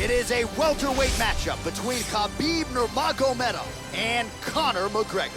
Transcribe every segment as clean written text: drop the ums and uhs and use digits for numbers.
It is a welterweight matchup between Khabib Nurmagomedov and Conor McGregor.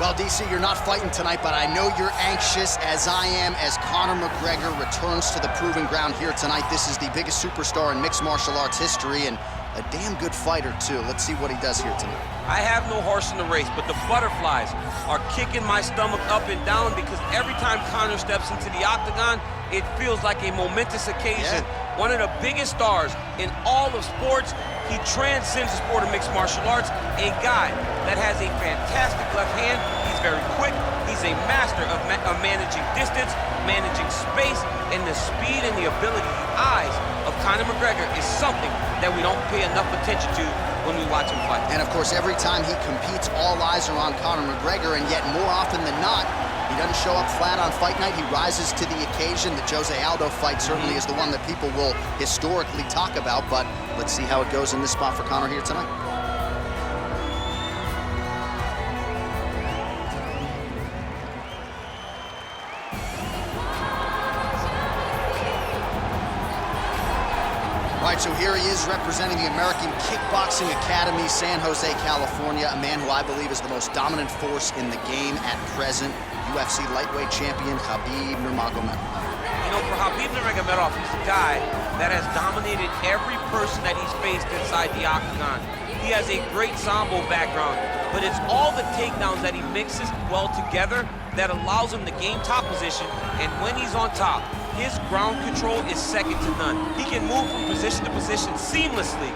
Well, DC, you're not fighting tonight, but I know you're anxious, as I am, as Conor McGregor returns to the proving ground here tonight. This is the biggest superstar in mixed martial arts history, and a damn good fighter, too. Let's see what he does here tonight. I have no horse in the race, but the butterflies are kicking my stomach up and down because every time Conor steps into the octagon, it feels like a momentous occasion. Yeah. One of the biggest stars in all of sports. He transcends the sport of mixed martial arts. A guy that has a fantastic left hand. He's very quick. He's a master of managing distance, managing space, and the speed and the ability, the eyes of Conor McGregor is something that we don't pay enough attention to when we watch him fight. And of course, every time he competes, all eyes are on Conor McGregor, and yet more often than not, he doesn't show up flat on fight night. He rises to the occasion. The Jose Aldo fight certainly is the one that people will historically talk about, but let's see how it goes in this spot for Conor here tonight. All right, so here he is representing the American Kickboxing Academy, San Jose, California, a man who I believe is the most dominant force in the game at present, UFC lightweight champion Khabib Nurmagomedov. You know, for Khabib Nurmagomedov, he's a guy that has dominated every person that he's faced inside the octagon. He has a great Sambo background, but it's all the takedowns that he mixes well together that allows him to gain top position, and when he's on top, his ground control is second to none. He can move from position to position seamlessly,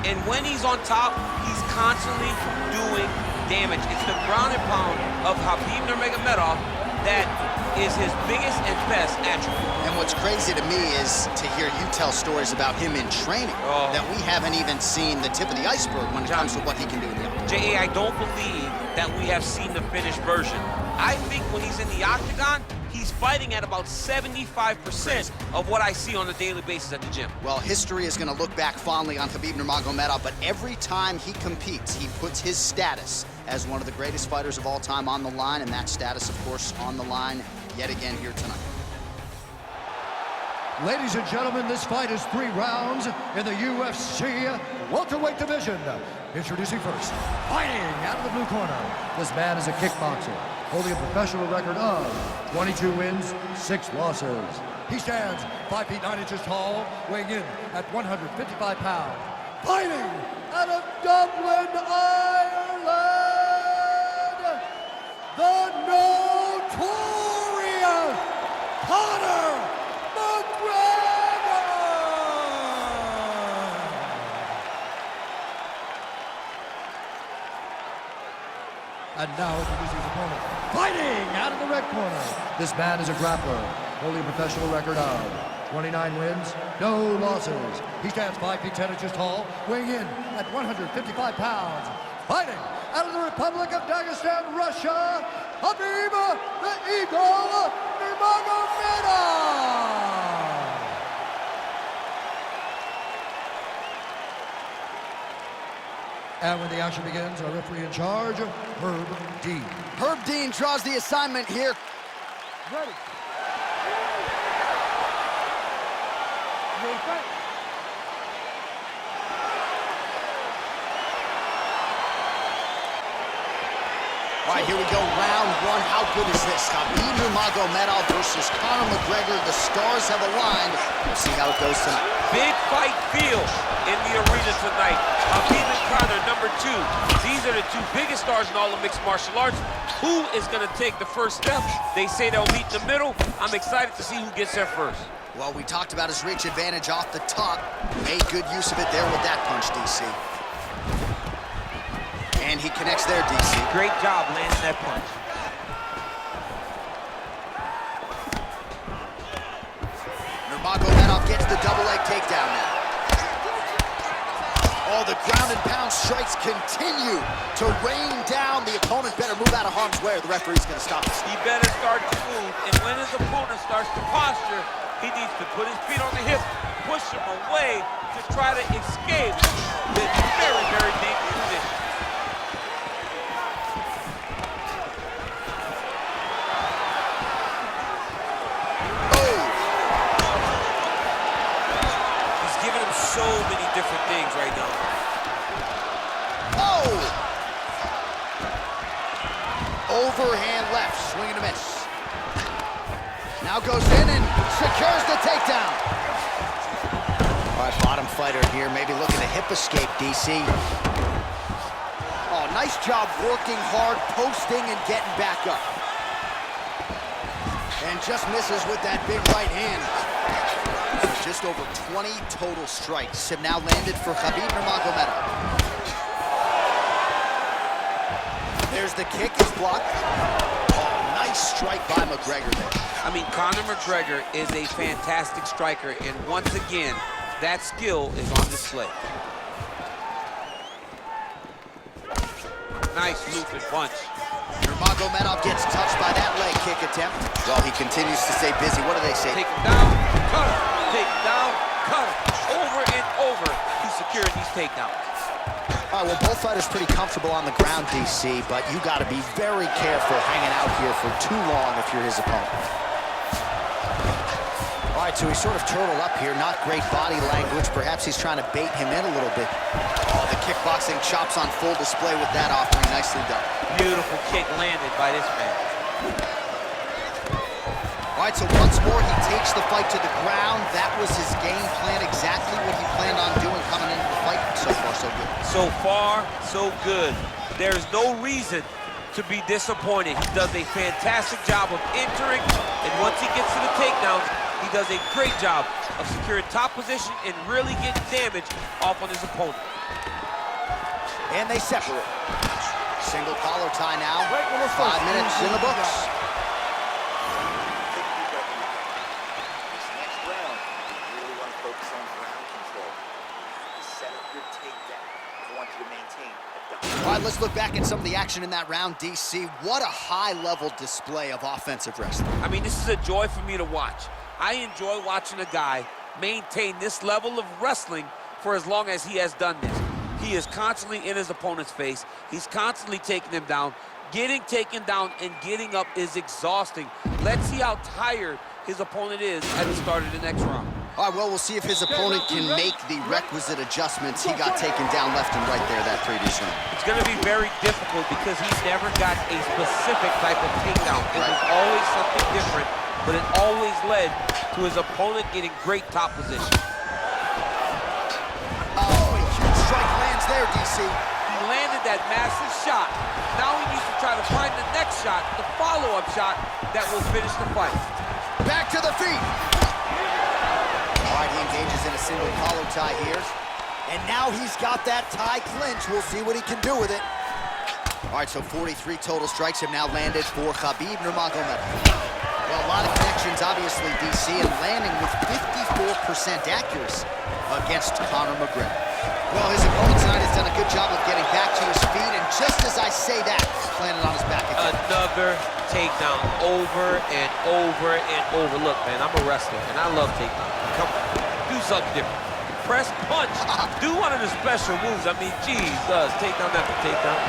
and when he's on top, he's constantly doing damage. It's the ground and pound of Khabib Nurmagomedov that is his biggest and best attribute. And what's crazy to me is to hear you tell stories about him in training that we haven't even seen the tip of the iceberg when it comes to what he can do in the octagon. J.A., I don't believe that we have seen the finished version. I think when he's in the octagon, he's fighting at about 75% of what I see on a daily basis at the gym. Well, history is going to look back fondly on Khabib Nurmagomedov, but every time he competes, he puts his status as one of the greatest fighters of all time on the line, and that status, of course, on the line yet again here tonight. Ladies and gentlemen, this fight is 3 rounds in the UFC welterweight division. Introducing first, fighting out of the blue corner. This man is a kickboxer, holding a professional record of 22 wins, 6 losses. He stands 5 feet 9 inches tall, weighing in at 155 pounds. Fighting out of Dublin, Ireland, the notorious Conor McGregor! And now introducing his opponent, fighting out of the red corner. This man is a grappler, holding a professional record of 29 wins, no losses. He stands 5 feet 10 inches tall, weighing in at 155 pounds. Fighting out of the Republic of Dagestan, Russia, Khabib the Eagle Nurmagomedov! And when the action begins, our referee in charge, Herb Dean. Herb Dean draws the assignment here. Ready. Ready, fight. All right, here we go, round 1. How good is this? Khabib Nurmagomedov versus Conor McGregor. The stars have aligned. We'll see how it goes tonight. Big fight feel in the arena tonight. Khabib and Conor, number 2. These are the 2 biggest stars in all of mixed martial arts. Who is going to take the first step? They say they'll meet in the middle. I'm excited to see who gets there first. Well, we talked about his reach advantage off the top. Made good use of it there with that punch, DC. And he connects there, DC. Great job landing that punch. Nurmagomedov gets the double leg takedown now. Oh, the ground and pound strikes continue to rain down. The opponent better move out of harm's way or the referee's going to stop this. He better start to move, and when his opponent starts to posture, he needs to put his feet on the hip, push him away to try to escape this very, very dangerous position. so many different things right now. Oh! Overhand left, swing and a miss. Now goes in and secures the takedown. All right, bottom fighter here, maybe looking to hip escape, DC. Oh, nice job working hard, posting and getting back up. And just misses with that big right hand. Just over 20 total strikes have now landed for Khabib Nurmagomedov. There's the kick, is blocked. Oh, nice strike by McGregor there. I mean, Conor McGregor is a fantastic striker, and once again, that skill is on display. Nice looping punch. Nurmagomedov gets touched by that leg kick attempt. Well, he continues to stay busy. What do they say? Take him down, cut him. Take him down, cut him. Over and over, he's securing these takedowns. All right, well, both fighters pretty comfortable on the ground, DC, but you got to be very careful hanging out here for too long if you're his opponent. All right, so he's sort of turtled up here. Not great body language. Perhaps he's trying to bait him in a little bit. Oh, the kickboxing chops on full display with that offering. Nicely done. Beautiful kick landed by this man. All right, so once more, he takes the fight to the ground. That was his game plan, exactly what he planned on doing coming into the fight. So far, so good. So far, so good. There's no reason to be disappointed. He does a fantastic job of entering, and once he gets to the takedowns, he does a great job of securing top position and really getting damage off on his opponent. And they separate. Single collar tie now. 5 minutes in the books. All right, let's look back at some of the action in that round, DC. What a high-level display of offensive wrestling. I mean, this is a joy for me to watch. I enjoy watching a guy maintain this level of wrestling for as long as he has done this. He is constantly in his opponent's face. He's constantly taking him down. Getting taken down and getting up is exhausting. Let's see how tired his opponent is at the start of the next round. All right, well, we'll see if his opponent can make the requisite adjustments. He got taken down left and right there that previous round. It's going to be very difficult because he never got a specific type of takedown. It was always something different, but it always led to his opponent getting great top position. Oh, a huge strike lands there, DC. He landed that massive shot. Now he needs to try to find the next shot, the follow-up shot that will finish the fight. Back to the feet. All right, he engages in a single collar tie here. And now he's got that tie clinch. We'll see what he can do with it. All right, so 43 total strikes have now landed for Khabib Nurmagomedov. Well, a lot of connections, obviously, DC, and landing with 54% accuracy against Conor McGregor. Well, his opponent tonight has done a good job of getting back to his feet, and just as I say that, landed on his back again. Another takedown over and over and over. Look, man, I'm a wrestler, and I love takedowns. Come on, do something different. Press punch. Do one of the special moves. I mean, Jesus, takedown after takedown.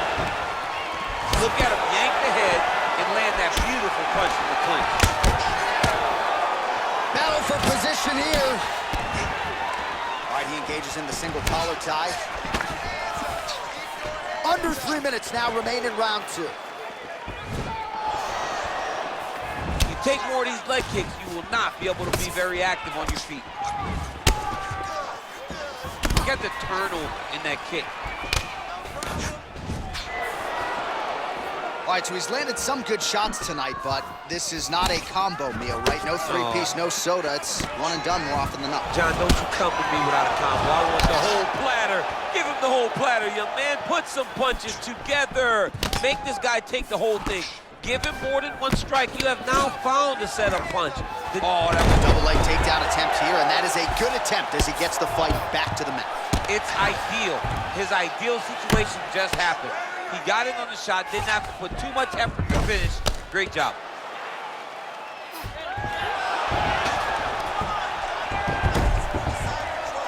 Look at him yank the head and land that beautiful punch in the clinch. Battle for position here. All right, he engages in the single collar tie. Under 3 minutes now remain in round 2. You take more of these leg kicks, you will not be able to be very active on your feet. Look at the turtle in that kick. All right, so he's landed some good shots tonight, but this is not a combo meal, right? No three-piece, no soda. It's one and done more often than not. John, don't you come with me without a combo. I want the whole platter. Give him the whole platter, young man. Put some punches together. Make this guy take the whole thing. Give him more than one strike. You have now found a setup punch. Oh, that was a double leg takedown attempt here, and that is a good attempt as he gets the fight back to the mat. It's ideal. His ideal situation just happened. He got in on the shot, didn't have to put too much effort to finish. Great job.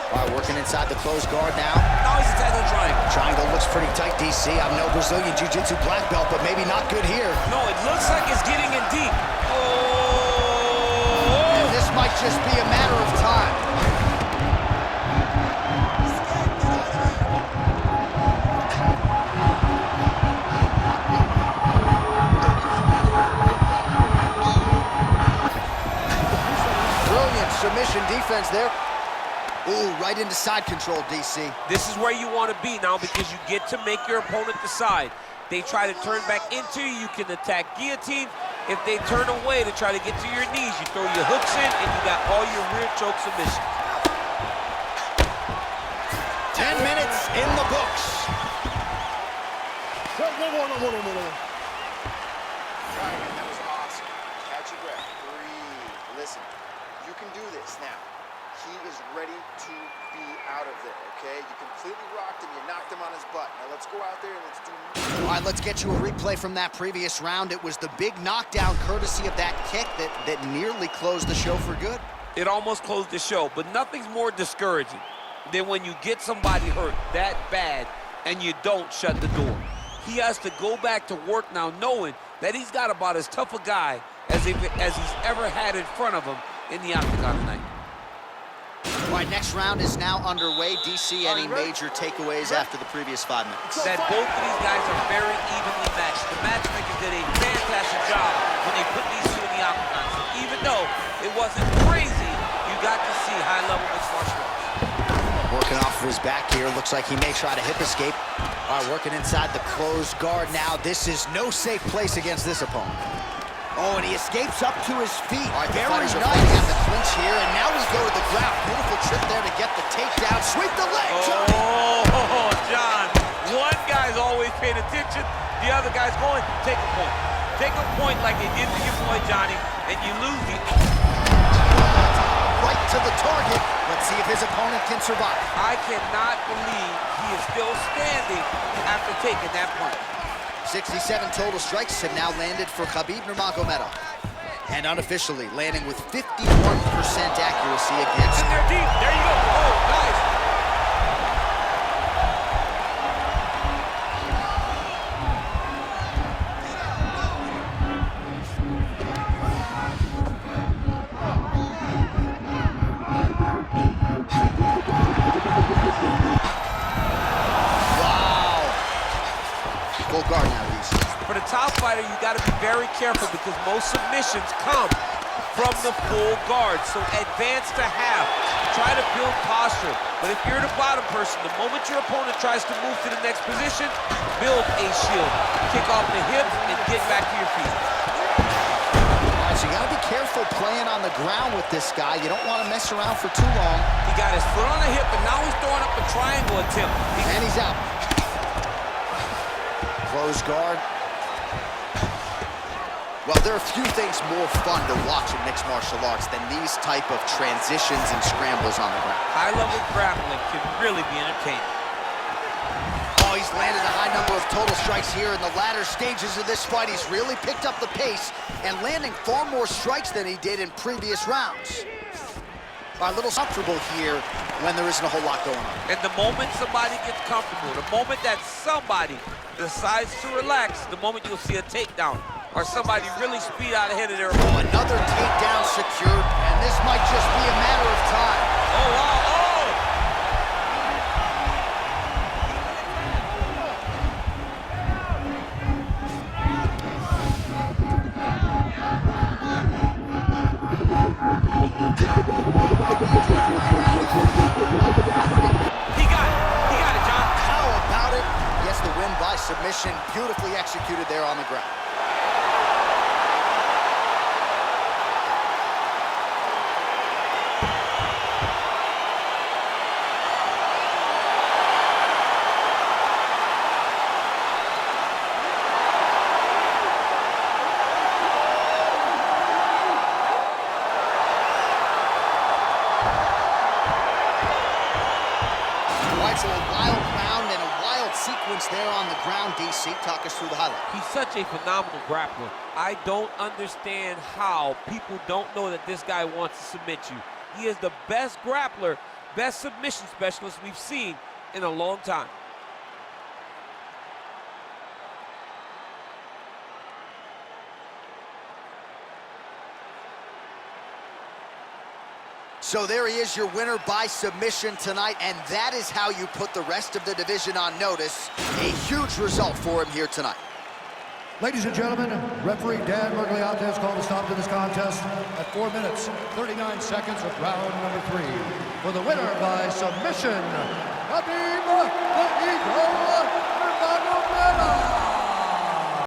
All right, working inside the closed guard now. Now he's inside the triangle. Triangle looks pretty tight, DC. I'm no Brazilian Jiu-Jitsu black belt, but maybe not good here. No, it looks like it's getting in deep. Oh! And this might just be a matter of time. defense there. Ooh, right into side control, DC. This is where you want to be now because you get to make your opponent decide. They try to turn back into you, you can attack guillotine. If they turn away to try to get to your knees, you throw your hooks in and you got all your rear choke submissions. 10 minutes in the books. That was awesome. Catch your breath. Breathe. Listen, you can do this now. He is ready to be out of there, okay? You completely rocked him. You knocked him on his butt. Now let's go out there and let's do... All right, let's get you a replay from that previous round. It was the big knockdown courtesy of that kick that nearly closed the show for good. It almost closed the show, but nothing's more discouraging than when you get somebody hurt that bad and you don't shut the door. He has to go back to work now knowing that he's got about as tough a guy as he's ever had in front of him in the octagon tonight. All right, next round is now underway. DC, any major takeaways after the previous 5 minutes? That both of these guys are very evenly matched. The matchmakers did a fantastic job when they put these two in the octagon. So even though it wasn't crazy, you got to see high-level mixed martial arts. Working off of his back here. Looks like he may try to hip escape. All right, working inside the closed guard now. This is no safe place against this opponent. Oh, and he escapes up to his feet. All right, very nice. At the clinch here, and now we go to the ground. Beautiful trip there to get the takedown. Sweep the leg, Johnny. Oh, John. One guy's always paying attention. The other guy's going, take a point. Take a point like they did to your boy, Johnny, and you lose the... Right to the target. Let's see if his opponent can survive. I cannot believe he is still standing after taking that point. 67 total strikes have now landed for Khabib Nurmagomedov. And unofficially landing with 51% accuracy against... And they're deep. There you go. Oh, nice. Full guard now, DC. For the top fighter, you got to be very careful because most submissions come from the full guard. So advance to half. Try to build posture. But if you're the bottom person, the moment your opponent tries to move to the next position, build a shield. Kick off the hips and get back to your feet. All right, so you got to be careful playing on the ground with this guy. You don't want to mess around for too long. He got his foot on the hip, and now he's throwing up a triangle attempt. And he's out. Close guard. Well, there are few things more fun to watch in mixed martial arts than these type of transitions and scrambles on the ground. High-level grappling can really be entertaining. Oh, he's landed a high number of total strikes here in the latter stages of this fight. He's really picked up the pace and landing far more strikes than he did in previous rounds. A little comfortable here when there isn't a whole lot going on. And the moment somebody gets comfortable, the moment that somebody decides to relax, the moment you'll see a takedown or somebody really speed out ahead of their opponent. Another takedown secured, and this might just be a matter of time. Oh, wow, oh! He got it, John. How about it? Gets the win by submission. Beautifully executed there on the ground. So a wild round and a wild sequence there on the ground. DC, talk us through the highlight. He's such a phenomenal grappler. I don't understand how people don't know that this guy wants to submit you. He is the best grappler, best submission specialist we've seen in a long time. So there he is, your winner by submission tonight, and that is how you put the rest of the division on notice. A huge result for him here tonight. Ladies and gentlemen, referee Dan Mergliate has called a stop to this contest at 4 minutes, 39 seconds of round number 3. For the winner by submission, Khabib the Eagle Nurmagomedov.